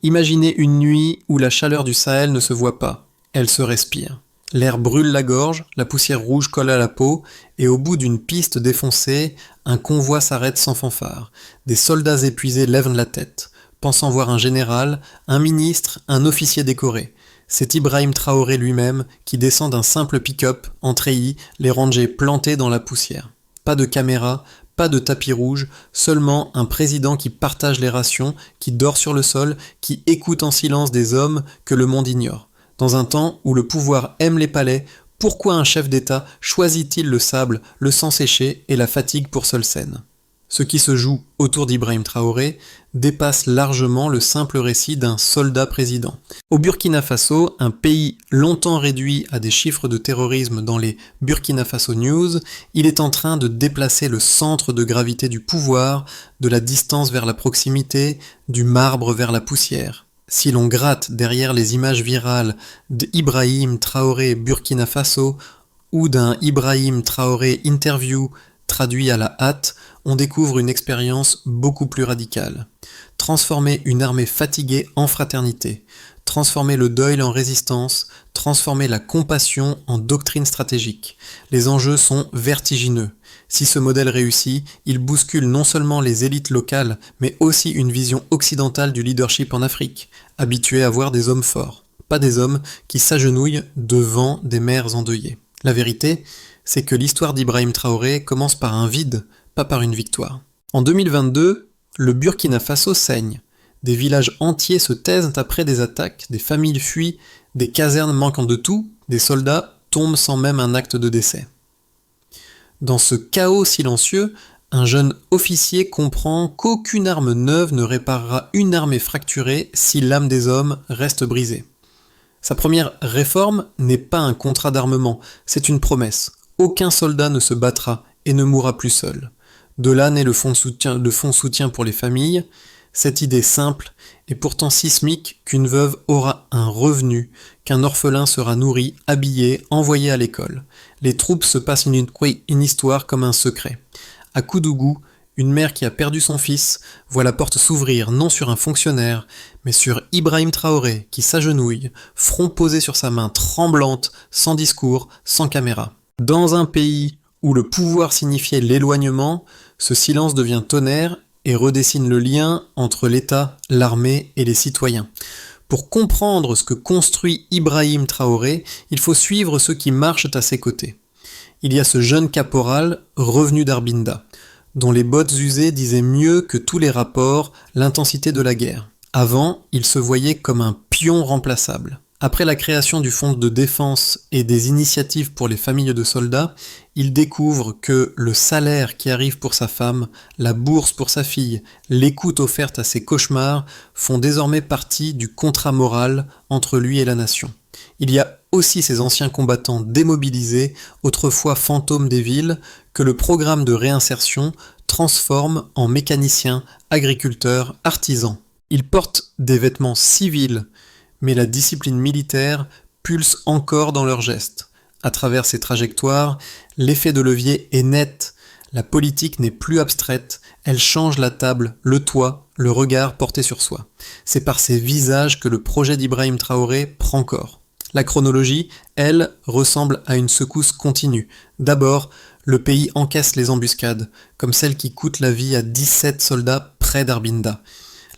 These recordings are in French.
Imaginez une nuit où la chaleur du Sahel ne se voit pas, elle se respire. L'air brûle la gorge, la poussière rouge colle à la peau, et au bout d'une piste défoncée, un convoi s'arrête sans fanfare. Des soldats épuisés lèvent la tête, pensant voir un général, un ministre, un officier décoré. C'est Ibrahim Traoré lui-même qui descend d'un simple pick-up en treillis, les rangées plantées dans la poussière. Pas de caméra, pas de tapis rouge, seulement un président qui partage les rations, qui dort sur le sol, qui écoute en silence des hommes que le monde ignore. Dans un temps où le pouvoir aime les palais, pourquoi un chef d'État choisit-il le sable, le sang séché et la fatigue pour seule scène ? Ce qui se joue autour d'Ibrahim Traoré dépasse largement le simple récit d'un soldat président. Au Burkina Faso, un pays longtemps réduit à des chiffres de terrorisme dans les Burkina Faso News, il est en train de déplacer le centre de gravité du pouvoir, de la distance vers la proximité, du marbre vers la poussière. Si l'on gratte derrière les images virales d'Ibrahim Traoré Burkina Faso ou d'un Ibrahim Traoré interview traduit à la hâte, on découvre une expérience beaucoup plus radicale. Transformer une armée fatiguée en fraternité, transformer le deuil en résistance, transformer la compassion en doctrine stratégique. Les enjeux sont vertigineux. Si ce modèle réussit, il bouscule non seulement les élites locales, mais aussi une vision occidentale du leadership en Afrique, habituée à voir des hommes forts, pas des hommes qui s'agenouillent devant des mères endeuillées. La vérité, c'est que l'histoire d'Ibrahim Traoré commence par un vide, pas par une victoire. En 2022, le Burkina Faso saigne. Des villages entiers se taisent après des attaques, des familles fuient, des casernes manquant de tout, des soldats tombent sans même un acte de décès. Dans ce chaos silencieux, un jeune officier comprend qu'aucune arme neuve ne réparera une armée fracturée si l'âme des hommes reste brisée. Sa première réforme n'est pas un contrat d'armement, c'est une promesse. Aucun soldat ne se battra et ne mourra plus seul. De là naît le fonds de soutien pour les familles. Cette idée simple et pourtant sismique qu'une veuve aura un revenu, qu'un orphelin sera nourri, habillé, envoyé à l'école. Les troupes se passent une histoire comme un secret. À Koudougou, une mère qui a perdu son fils voit la porte s'ouvrir non sur un fonctionnaire, mais sur Ibrahim Traoré qui s'agenouille, front posé sur sa main tremblante, sans discours, sans caméra. Dans un pays où le pouvoir signifiait l'éloignement, ce silence devient tonnerre et redessine le lien entre l'État, l'armée et les citoyens. Pour comprendre ce que construit Ibrahim Traoré, il faut suivre ceux qui marchent à ses côtés. Il y a ce jeune caporal revenu d'Arbinda, dont les bottes usées disaient mieux que tous les rapports l'intensité de la guerre. Avant, il se voyait comme un pion remplaçable. Après la création du fonds de défense et des initiatives pour les familles de soldats, il découvre que le salaire qui arrive pour sa femme, la bourse pour sa fille, l'écoute offerte à ses cauchemars font désormais partie du contrat moral entre lui et la nation. Il y a aussi ces anciens combattants démobilisés, autrefois fantômes des villes, que le programme de réinsertion transforme en mécaniciens, agriculteurs, artisans. Ils portent des vêtements civils, mais la discipline militaire pulse encore dans leurs gestes. À travers ces trajectoires, l'effet de levier est net. La politique n'est plus abstraite, elle change la table, le toit, le regard porté sur soi. C'est par ces visages que le projet d'Ibrahim Traoré prend corps. La chronologie, elle, ressemble à une secousse continue. D'abord, le pays encaisse les embuscades, comme celle qui coûte la vie à 17 soldats près d'Arbinda.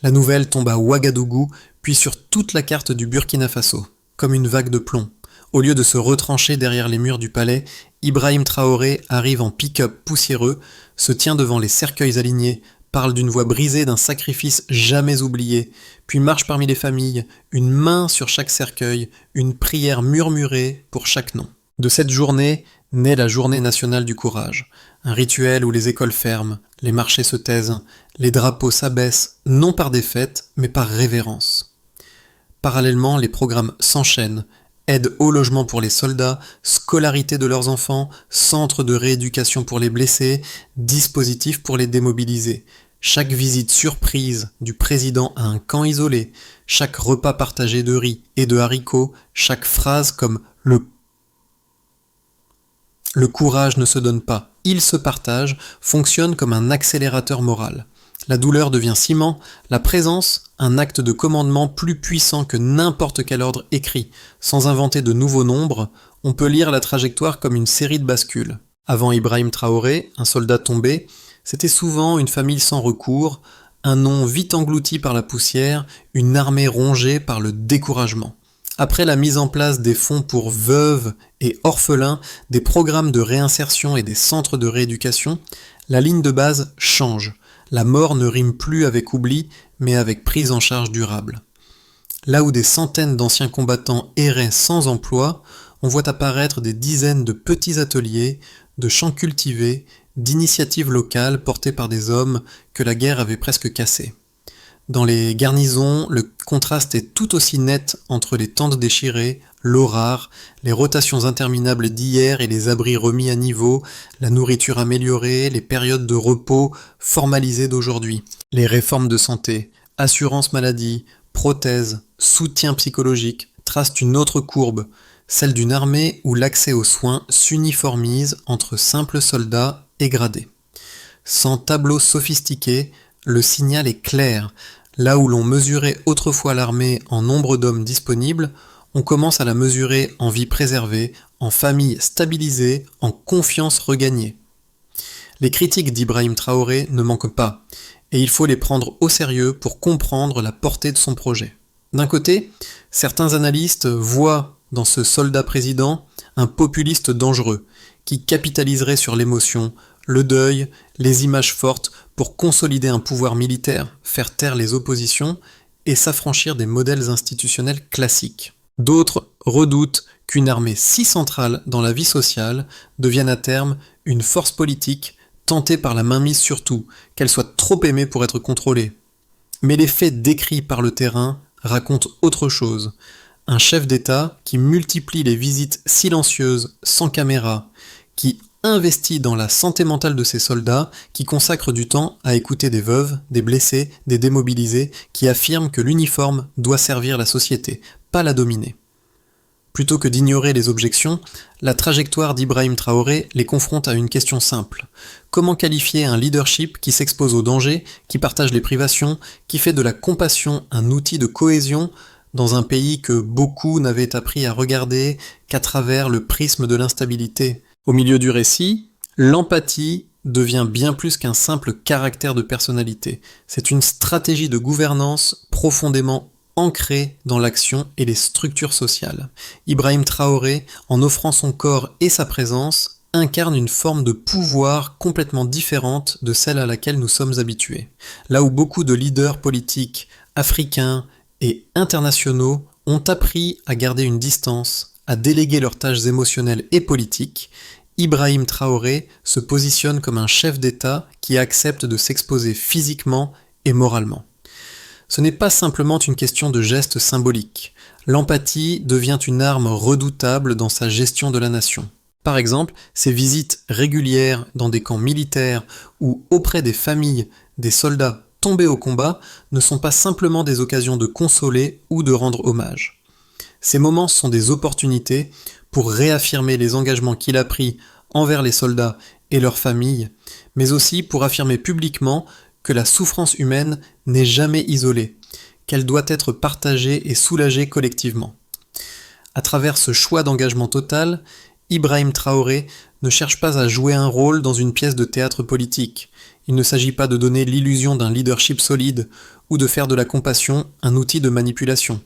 La nouvelle tombe à Ouagadougou, puis sur toute la carte du Burkina Faso, comme une vague de plomb. Au lieu de se retrancher derrière les murs du palais, Ibrahim Traoré arrive en pick-up poussiéreux, se tient devant les cercueils alignés, parle d'une voix brisée d'un sacrifice jamais oublié, puis marche parmi les familles, une main sur chaque cercueil, une prière murmurée pour chaque nom. De cette journée naît la Journée nationale du courage, un rituel où les écoles ferment, les marchés se taisent, les drapeaux s'abaissent, non par défaite, mais par révérence. Parallèlement, les programmes s'enchaînent, aide au logement pour les soldats, scolarité de leurs enfants, centre de rééducation pour les blessés, dispositif pour les démobiliser. Chaque visite surprise du président à un camp isolé, chaque repas partagé de riz et de haricots, chaque phrase comme le courage ne se donne pas, il se partage, fonctionne comme un accélérateur moral. La douleur devient ciment, la présence un acte de commandement plus puissant que n'importe quel ordre écrit. Sans inventer de nouveaux nombres, on peut lire la trajectoire comme une série de bascules. Avant Ibrahim Traoré, un soldat tombé, c'était souvent une famille sans recours, un nom vite englouti par la poussière, une armée rongée par le découragement. Après la mise en place des fonds pour veuves et orphelins, des programmes de réinsertion et des centres de rééducation, la ligne de base change. La mort ne rime plus avec oubli, mais avec prise en charge durable. Là où des centaines d'anciens combattants erraient sans emploi, on voit apparaître des dizaines de petits ateliers, de champs cultivés, d'initiatives locales portées par des hommes que la guerre avait presque cassés. Dans les garnisons, le contraste est tout aussi net entre les tentes déchirées, l'eau rare, les rotations interminables d'hier et les abris remis à niveau, la nourriture améliorée, les périodes de repos formalisées d'aujourd'hui. Les réformes de santé, assurance maladie, prothèses, soutien psychologique tracent une autre courbe, celle d'une armée où l'accès aux soins s'uniformise entre simples soldats et gradés. Sans tableau sophistiqué, le signal est clair. Là où l'on mesurait autrefois l'armée en nombre d'hommes disponibles, on commence à la mesurer en vie préservée, en famille stabilisée, en confiance regagnée. Les critiques d'Ibrahim Traoré ne manquent pas, et il faut les prendre au sérieux pour comprendre la portée de son projet. D'un côté, certains analystes voient dans ce soldat président un populiste dangereux, qui capitaliserait sur l'émotion, le deuil, les images fortes pour consolider un pouvoir militaire, faire taire les oppositions et s'affranchir des modèles institutionnels classiques. D'autres redoutent qu'une armée si centrale dans la vie sociale devienne à terme une force politique tentée par la mainmise sur tout, qu'elle soit trop aimée pour être contrôlée. Mais les faits décrits par le terrain racontent autre chose. Un chef d'État qui multiplie les visites silencieuses, sans caméra, qui investit dans la santé mentale de ses soldats, qui consacre du temps à écouter des veuves, des blessés, des démobilisés, qui affirment que l'uniforme doit servir la société, pas la dominer. Plutôt que d'ignorer les objections, la trajectoire d'Ibrahim Traoré les confronte à une question simple. Comment qualifier un leadership qui s'expose aux dangers, qui partage les privations, qui fait de la compassion un outil de cohésion dans un pays que beaucoup n'avaient appris à regarder qu'à travers le prisme de l'instabilité? Au milieu du récit, l'empathie devient bien plus qu'un simple caractère de personnalité. C'est une stratégie de gouvernance profondément ancrée dans l'action et les structures sociales. Ibrahim Traoré, en offrant son corps et sa présence, incarne une forme de pouvoir complètement différente de celle à laquelle nous sommes habitués. Là où beaucoup de leaders politiques africains et internationaux ont appris à garder une distance, à déléguer leurs tâches émotionnelles et politiques, Ibrahim Traoré se positionne comme un chef d'État qui accepte de s'exposer physiquement et moralement. Ce n'est pas simplement une question de gestes symboliques. L'empathie devient une arme redoutable dans sa gestion de la nation. Par exemple, ses visites régulières dans des camps militaires ou auprès des familles des soldats tombés au combat ne sont pas simplement des occasions de consoler ou de rendre hommage. Ces moments sont des opportunités pour réaffirmer les engagements qu'il a pris envers les soldats et leurs familles, mais aussi pour affirmer publiquement que la souffrance humaine n'est jamais isolée, qu'elle doit être partagée et soulagée collectivement. À travers ce choix d'engagement total, Ibrahim Traoré ne cherche pas à jouer un rôle dans une pièce de théâtre politique. Il ne s'agit pas de donner l'illusion d'un leadership solide ou de faire de la compassion un outil de manipulation.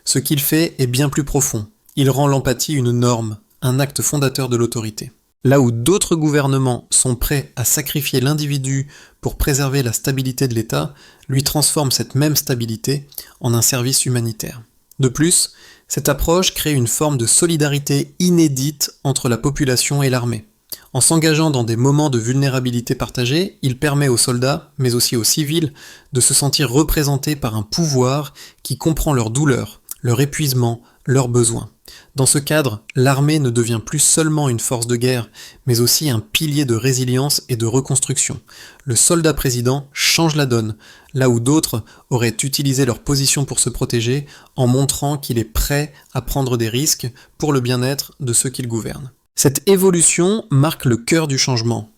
Ce qu'il fait est bien plus profond. Il rend l'empathie une norme, un acte fondateur de l'autorité. Là où d'autres gouvernements sont prêts à sacrifier l'individu pour préserver la stabilité de l'État, lui transforme cette même stabilité en un service humanitaire. De plus, cette approche crée une forme de solidarité inédite entre la population et l'armée. En s'engageant dans des moments de vulnérabilité partagée, il permet aux soldats, mais aussi aux civils, de se sentir représentés par un pouvoir qui comprend leurs douleurs, leur épuisement, leurs besoins. Dans ce cadre, l'armée ne devient plus seulement une force de guerre, mais aussi un pilier de résilience et de reconstruction. Le soldat président change la donne, là où d'autres auraient utilisé leur position pour se protéger, en montrant qu'il est prêt à prendre des risques pour le bien-être de ceux qu'il gouverne. Cette évolution marque le cœur du changement.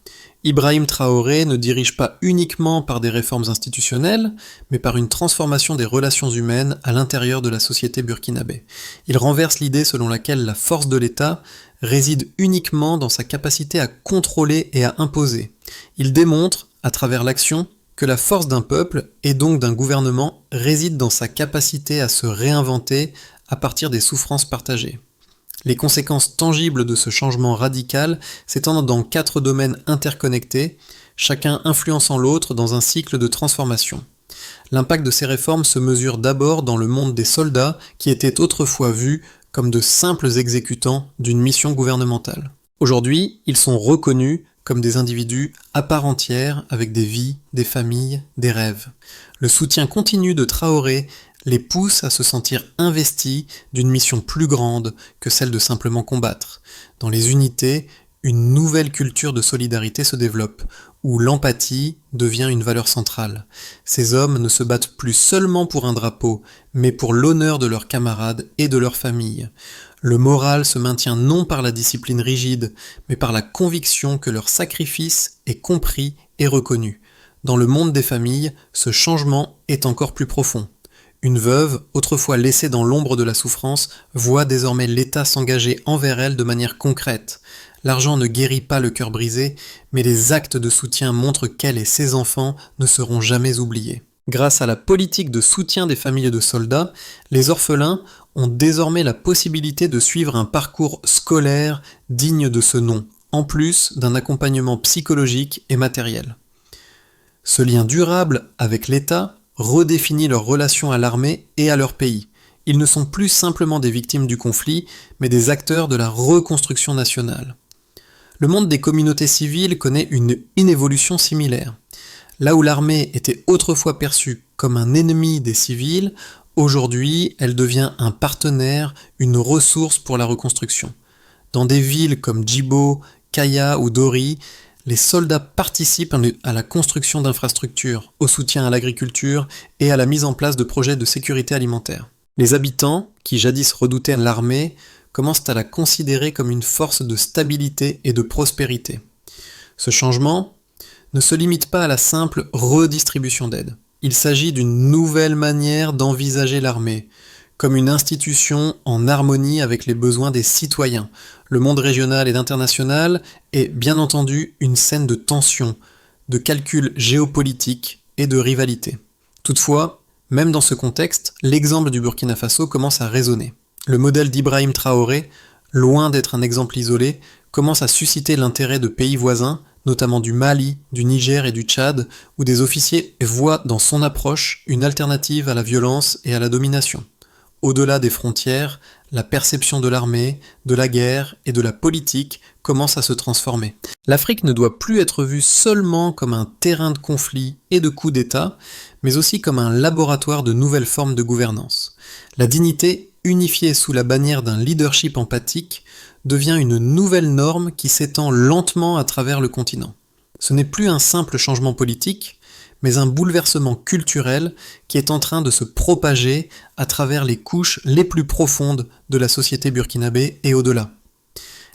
Ibrahim Traoré ne dirige pas uniquement par des réformes institutionnelles, mais par une transformation des relations humaines à l'intérieur de la société burkinabé. Il renverse l'idée selon laquelle la force de l'État réside uniquement dans sa capacité à contrôler et à imposer. Il démontre, à travers l'action, que la force d'un peuple, et donc d'un gouvernement, réside dans sa capacité à se réinventer à partir des souffrances partagées. Les conséquences tangibles de ce changement radical s'étendent dans 4 domaines interconnectés, chacun influençant l'autre dans un cycle de transformation. L'impact de ces réformes se mesure d'abord dans le monde des soldats qui étaient autrefois vus comme de simples exécutants d'une mission gouvernementale. Aujourd'hui, ils sont reconnus comme des individus à part entière avec des vies, des familles, des rêves. Le soutien continu de Traoré les pousse à se sentir investis d'une mission plus grande que celle de simplement combattre. Dans les unités, une nouvelle culture de solidarité se développe, où l'empathie devient une valeur centrale. Ces hommes ne se battent plus seulement pour un drapeau, mais pour l'honneur de leurs camarades et de leur famille. Le moral se maintient non par la discipline rigide, mais par la conviction que leur sacrifice est compris et reconnu. Dans le monde des familles, ce changement est encore plus profond. Une veuve, autrefois laissée dans l'ombre de la souffrance, voit désormais l'État s'engager envers elle de manière concrète. L'argent ne guérit pas le cœur brisé, mais les actes de soutien montrent qu'elle et ses enfants ne seront jamais oubliés. Grâce à la politique de soutien des familles de soldats, les orphelins ont désormais la possibilité de suivre un parcours scolaire digne de ce nom, en plus d'un accompagnement psychologique et matériel. Ce lien durable avec l'État redéfinit leur relation à l'armée et à leur pays. Ils ne sont plus simplement des victimes du conflit, mais des acteurs de la reconstruction nationale. Le monde des communautés civiles connaît une évolution similaire. Là où l'armée était autrefois perçue comme un ennemi des civils, aujourd'hui elle devient un partenaire, une ressource pour la reconstruction. Dans des villes comme Djibo, Kaya ou Dori, les soldats participent à la construction d'infrastructures, au soutien à l'agriculture et à la mise en place de projets de sécurité alimentaire. Les habitants, qui jadis redoutaient l'armée, commencent à la considérer comme une force de stabilité et de prospérité. Ce changement ne se limite pas à la simple redistribution d'aide. Il s'agit d'une nouvelle manière d'envisager l'armée, comme une institution en harmonie avec les besoins des citoyens. Le monde régional et international est bien entendu une scène de tension, de calcul géopolitique et de rivalité. Toutefois, même dans ce contexte, l'exemple du Burkina Faso commence à résonner. Le modèle d'Ibrahim Traoré, loin d'être un exemple isolé, commence à susciter l'intérêt de pays voisins, notamment du Mali, du Niger et du Tchad, où des officiers voient dans son approche une alternative à la violence et à la domination. Au-delà des frontières, la perception de l'armée, de la guerre et de la politique commence à se transformer. L'Afrique ne doit plus être vue seulement comme un terrain de conflit et de coups d'État, mais aussi comme un laboratoire de nouvelles formes de gouvernance. La dignité, unifiée sous la bannière d'un leadership empathique, devient une nouvelle norme qui s'étend lentement à travers le continent. Ce n'est plus un simple changement politique, mais un bouleversement culturel qui est en train de se propager à travers les couches les plus profondes de la société burkinabé et au-delà.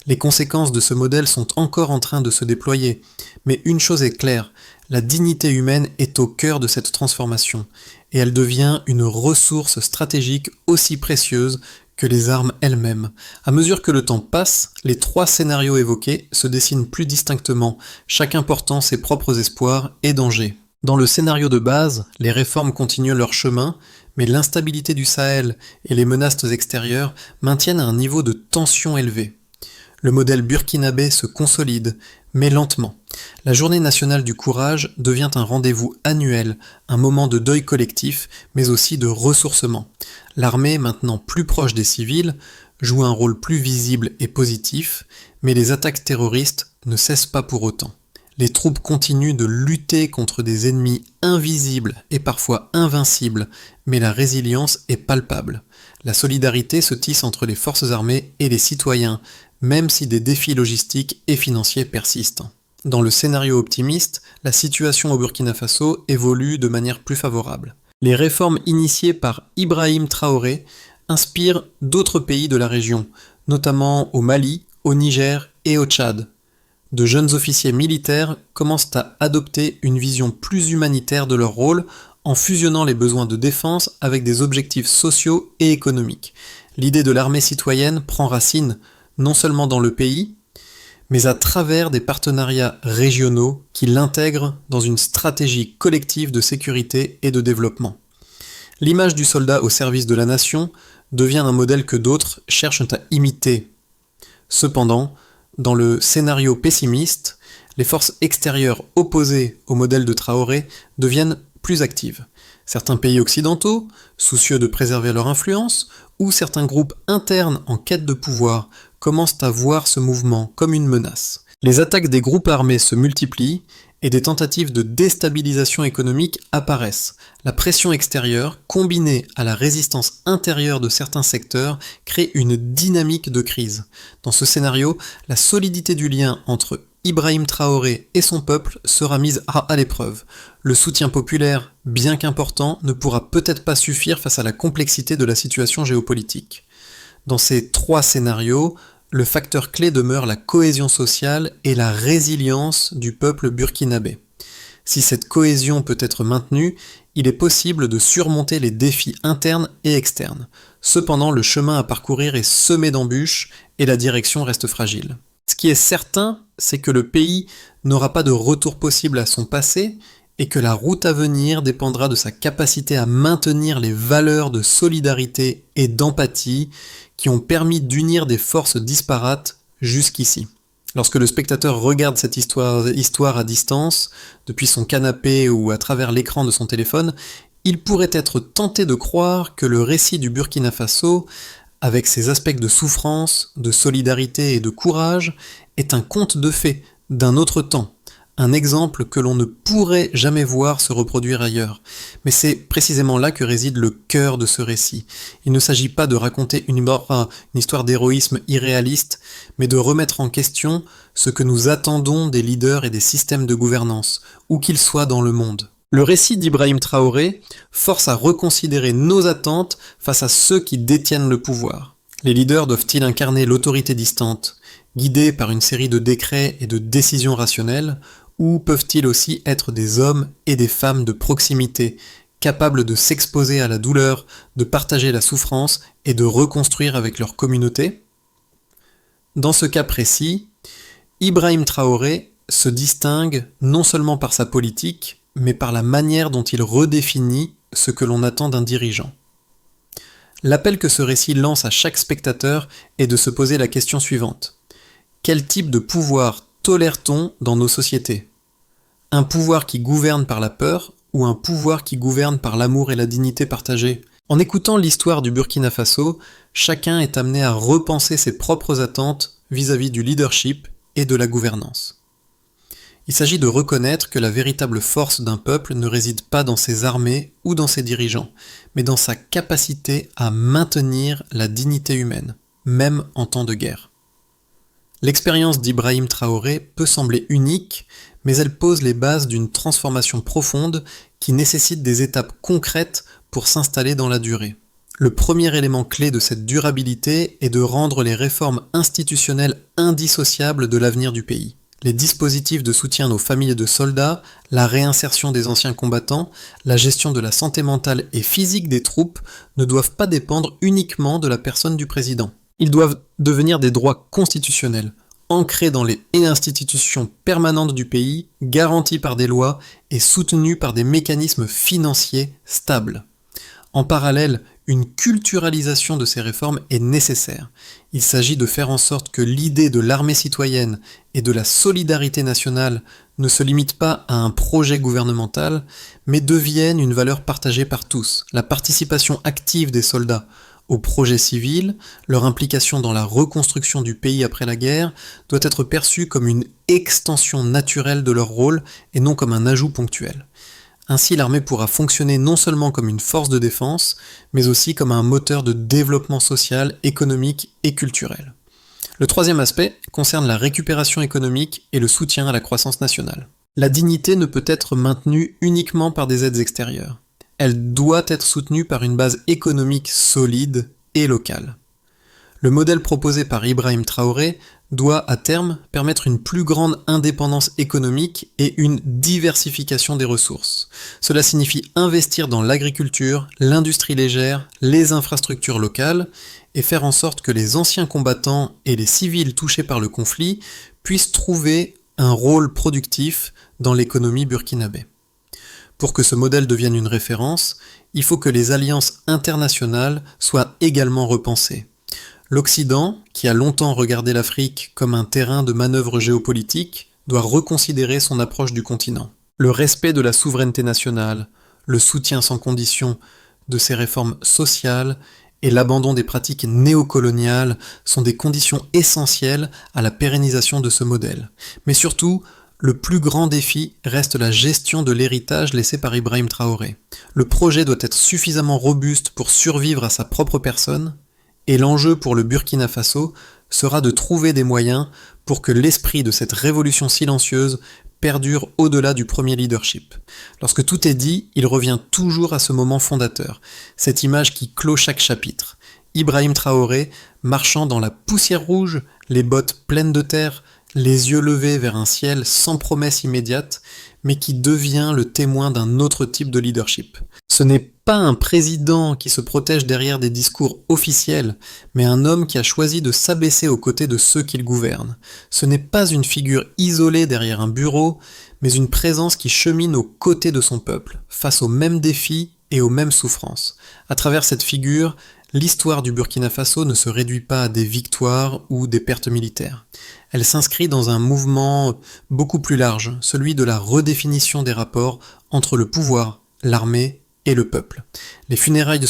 Les conséquences de ce modèle sont encore en train de se déployer, mais une chose est claire, la dignité humaine est au cœur de cette transformation, et elle devient une ressource stratégique aussi précieuse que les armes elles-mêmes. À mesure que le temps passe, les 3 scénarios évoqués se dessinent plus distinctement, chacun portant ses propres espoirs et dangers. Dans le scénario de base, les réformes continuent leur chemin, mais l'instabilité du Sahel et les menaces extérieures maintiennent un niveau de tension élevé. Le modèle burkinabé se consolide, mais lentement. La Journée nationale du courage devient un rendez-vous annuel, un moment de deuil collectif, mais aussi de ressourcement. L'armée, maintenant plus proche des civils, joue un rôle plus visible et positif, mais les attaques terroristes ne cessent pas pour autant. Les troupes continuent de lutter contre des ennemis invisibles et parfois invincibles, mais la résilience est palpable. La solidarité se tisse entre les forces armées et les citoyens, même si des défis logistiques et financiers persistent. Dans le scénario optimiste, la situation au Burkina Faso évolue de manière plus favorable. Les réformes initiées par Ibrahim Traoré inspirent d'autres pays de la région, notamment au Mali, au Niger et au Tchad. de jeunes officiers militaires commencent à adopter une vision plus humanitaire de leur rôle en fusionnant les besoins de défense avec des objectifs sociaux et économiques. L'idée de l'armée citoyenne prend racine non seulement dans le pays, mais à travers des partenariats régionaux qui l'intègrent dans une stratégie collective de sécurité et de développement. L'image du soldat au service de la nation devient un modèle que d'autres cherchent à imiter. Cependant, dans le scénario pessimiste, les forces extérieures opposées au modèle de Traoré deviennent plus actives. Certains pays occidentaux, soucieux de préserver leur influence, ou certains groupes internes en quête de pouvoir, commencent à voir ce mouvement comme une menace. Les attaques des groupes armés se multiplient et des tentatives de déstabilisation économique apparaissent. La pression extérieure, combinée à la résistance intérieure de certains secteurs, crée une dynamique de crise. Dans ce scénario, la solidité du lien entre Ibrahim Traoré et son peuple sera mise à l'épreuve. Le soutien populaire, bien qu'important, ne pourra peut-être pas suffire face à la complexité de la situation géopolitique. Dans ces trois scénarios, le facteur clé demeure la cohésion sociale et la résilience du peuple burkinabé. Si cette cohésion peut être maintenue, il est possible de surmonter les défis internes et externes. Cependant, le chemin à parcourir est semé d'embûches et la direction reste fragile. Ce qui est certain, c'est que le pays n'aura pas de retour possible à son passé et que la route à venir dépendra de sa capacité à maintenir les valeurs de solidarité et d'empathie qui ont permis d'unir des forces disparates jusqu'ici. Lorsque le spectateur regarde cette histoire à distance, depuis son canapé ou à travers l'écran de son téléphone, il pourrait être tenté de croire que le récit du Burkina Faso, avec ses aspects de souffrance, de solidarité et de courage, est un conte de fées d'un autre temps, un exemple que l'on ne pourrait jamais voir se reproduire ailleurs. Mais c'est précisément là que réside le cœur de ce récit. Il ne s'agit pas de raconter une histoire d'héroïsme irréaliste, mais de remettre en question ce que nous attendons des leaders et des systèmes de gouvernance, où qu'ils soient dans le monde. Le récit d'Ibrahim Traoré force à reconsidérer nos attentes face à ceux qui détiennent le pouvoir. Les leaders doivent-ils incarner l'autorité distante, guidés par une série de décrets et de décisions rationnelles, ou peuvent-ils aussi être des hommes et des femmes de proximité, capables de s'exposer à la douleur, de partager la souffrance et de reconstruire avec leur communauté ? Dans ce cas précis, Ibrahim Traoré se distingue non seulement par sa politique, mais par la manière dont il redéfinit ce que l'on attend d'un dirigeant. L'appel que ce récit lance à chaque spectateur est de se poser la question suivante. Quel type de pouvoir tolère-t-on dans nos sociétés ? Un pouvoir qui gouverne par la peur ou un pouvoir qui gouverne par l'amour et la dignité partagée ? En écoutant l'histoire du Burkina Faso, chacun est amené à repenser ses propres attentes vis-à-vis du leadership et de la gouvernance. Il s'agit de reconnaître que la véritable force d'un peuple ne réside pas dans ses armées ou dans ses dirigeants, mais dans sa capacité à maintenir la dignité humaine, même en temps de guerre. L'expérience d'Ibrahim Traoré peut sembler unique, mais elle pose les bases d'une transformation profonde qui nécessite des étapes concrètes pour s'installer dans la durée. Le premier élément clé de cette durabilité est de rendre les réformes institutionnelles indissociables de l'avenir du pays. Les dispositifs de soutien aux familles de soldats, la réinsertion des anciens combattants, la gestion de la santé mentale et physique des troupes ne doivent pas dépendre uniquement de la personne du président. Ils doivent devenir des droits constitutionnels, ancrés dans les institutions permanentes du pays, garantis par des lois et soutenus par des mécanismes financiers stables. En parallèle, une culturalisation de ces réformes est nécessaire. Il s'agit de faire en sorte que l'idée de l'armée citoyenne et de la solidarité nationale ne se limite pas à un projet gouvernemental, mais devienne une valeur partagée par tous. La participation active des soldats au projet civil, leur implication dans la reconstruction du pays après la guerre, doit être perçue comme une extension naturelle de leur rôle et non comme un ajout ponctuel. Ainsi, l'armée pourra fonctionner non seulement comme une force de défense, mais aussi comme un moteur de développement social, économique et culturel. Le troisième aspect concerne la récupération économique et le soutien à la croissance nationale. La dignité ne peut être maintenue uniquement par des aides extérieures. Elle doit être soutenue par une base économique solide et locale. Le modèle proposé par Ibrahim Traoré doit, à terme, permettre une plus grande indépendance économique et une diversification des ressources. Cela signifie investir dans l'agriculture, l'industrie légère, les infrastructures locales, et faire en sorte que les anciens combattants et les civils touchés par le conflit puissent trouver un rôle productif dans l'économie burkinabé. Pour que ce modèle devienne une référence, il faut que les alliances internationales soient également repensées. L'Occident, qui a longtemps regardé l'Afrique comme un terrain de manœuvre géopolitique, doit reconsidérer son approche du continent. Le respect de la souveraineté nationale, le soutien sans condition de ses réformes sociales et l'abandon des pratiques néocoloniales sont des conditions essentielles à la pérennisation de ce modèle. Mais surtout, le plus grand défi reste la gestion de l'héritage laissé par Ibrahim Traoré. Le projet doit être suffisamment robuste pour survivre à sa propre personne, et l'enjeu pour le Burkina Faso sera de trouver des moyens pour que l'esprit de cette révolution silencieuse perdure au-delà du premier leadership. Lorsque tout est dit, il revient toujours à ce moment fondateur, cette image qui clôt chaque chapitre. Ibrahim Traoré marchant dans la poussière rouge, les bottes pleines de terre, les yeux levés vers un ciel sans promesse immédiate, mais qui devient le témoin d'un autre type de leadership. Ce n'est pas un président qui se protège derrière des discours officiels, mais un homme qui a choisi de s'abaisser aux côtés de ceux qu'il gouverne. Ce n'est pas une figure isolée derrière un bureau, mais une présence qui chemine aux côtés de son peuple, face aux mêmes défis et aux mêmes souffrances. À travers cette figure, l'histoire du Burkina Faso ne se réduit pas à des victoires ou des pertes militaires. Elle s'inscrit dans un mouvement beaucoup plus large, celui de la redéfinition des rapports entre le pouvoir, l'armée et le peuple. Les funérailles de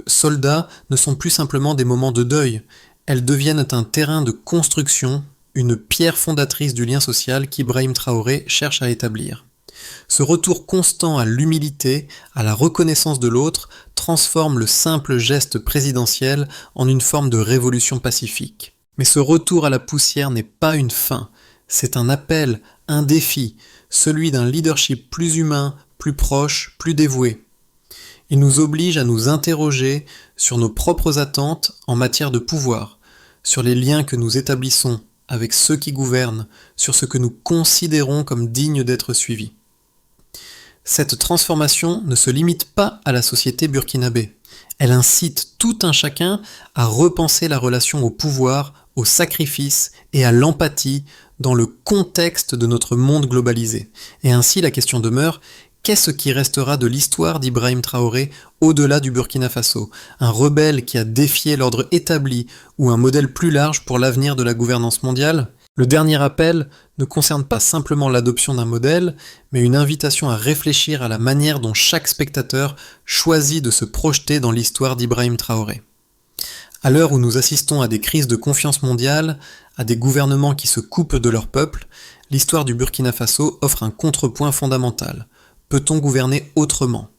soldats ne sont plus simplement des moments de deuil, elles deviennent un terrain de construction, une pierre fondatrice du lien social qu'Ibrahim Traoré cherche à établir. Ce retour constant à l'humilité, à la reconnaissance de l'autre, transforme le simple geste présidentiel en une forme de révolution pacifique. Mais ce retour à la poussière n'est pas une fin, c'est un appel, un défi, celui d'un leadership plus humain, plus proche, plus dévoué. Il nous oblige à nous interroger sur nos propres attentes en matière de pouvoir, sur les liens que nous établissons avec ceux qui gouvernent, sur ce que nous considérons comme digne d'être suivi. Cette transformation ne se limite pas à la société burkinabé. Elle incite tout un chacun à repenser la relation au pouvoir, au sacrifice et à l'empathie dans le contexte de notre monde globalisé. Et ainsi la question demeure, qu'est-ce qui restera de l'histoire d'Ibrahim Traoré au-delà du Burkina Faso? Un rebelle qui a défié l'ordre établi ou un modèle plus large pour l'avenir de la gouvernance mondiale? Le dernier appel ne concerne pas simplement l'adoption d'un modèle, mais une invitation à réfléchir à la manière dont chaque spectateur choisit de se projeter dans l'histoire d'Ibrahim Traoré. À l'heure où nous assistons à des crises de confiance mondiale, à des gouvernements qui se coupent de leur peuple, l'histoire du Burkina Faso offre un contrepoint fondamental. Peut-on gouverner autrement?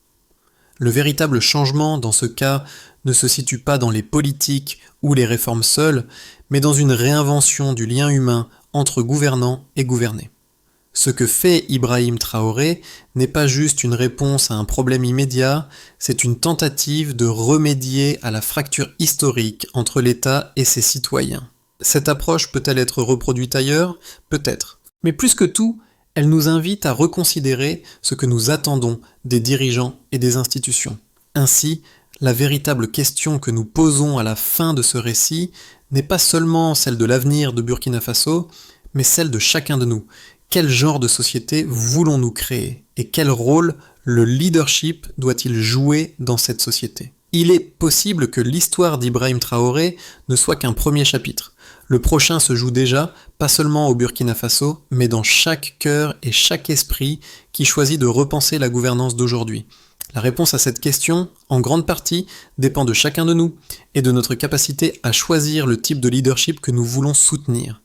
Le véritable changement, dans ce cas, ne se situe pas dans les politiques ou les réformes seules, mais dans une réinvention du lien humain entre gouvernants et gouvernés. Ce que fait Ibrahim Traoré n'est pas juste une réponse à un problème immédiat, c'est une tentative de remédier à la fracture historique entre l'État et ses citoyens. Cette approche peut-elle être reproduite ailleurs? Peut-être. Mais plus que tout, elle nous invite à reconsidérer ce que nous attendons des dirigeants et des institutions. Ainsi, la véritable question que nous posons à la fin de ce récit n'est pas seulement celle de l'avenir de Burkina Faso, mais celle de chacun de nous. Quel genre de société voulons-nous créer? Et quel rôle le leadership doit-il jouer dans cette société? Il est possible que l'histoire d'Ibrahim Traoré ne soit qu'un premier chapitre. Le prochain se joue déjà, pas seulement au Burkina Faso, mais dans chaque cœur et chaque esprit qui choisit de repenser la gouvernance d'aujourd'hui. La réponse à cette question, en grande partie, dépend de chacun de nous et de notre capacité à choisir le type de leadership que nous voulons soutenir.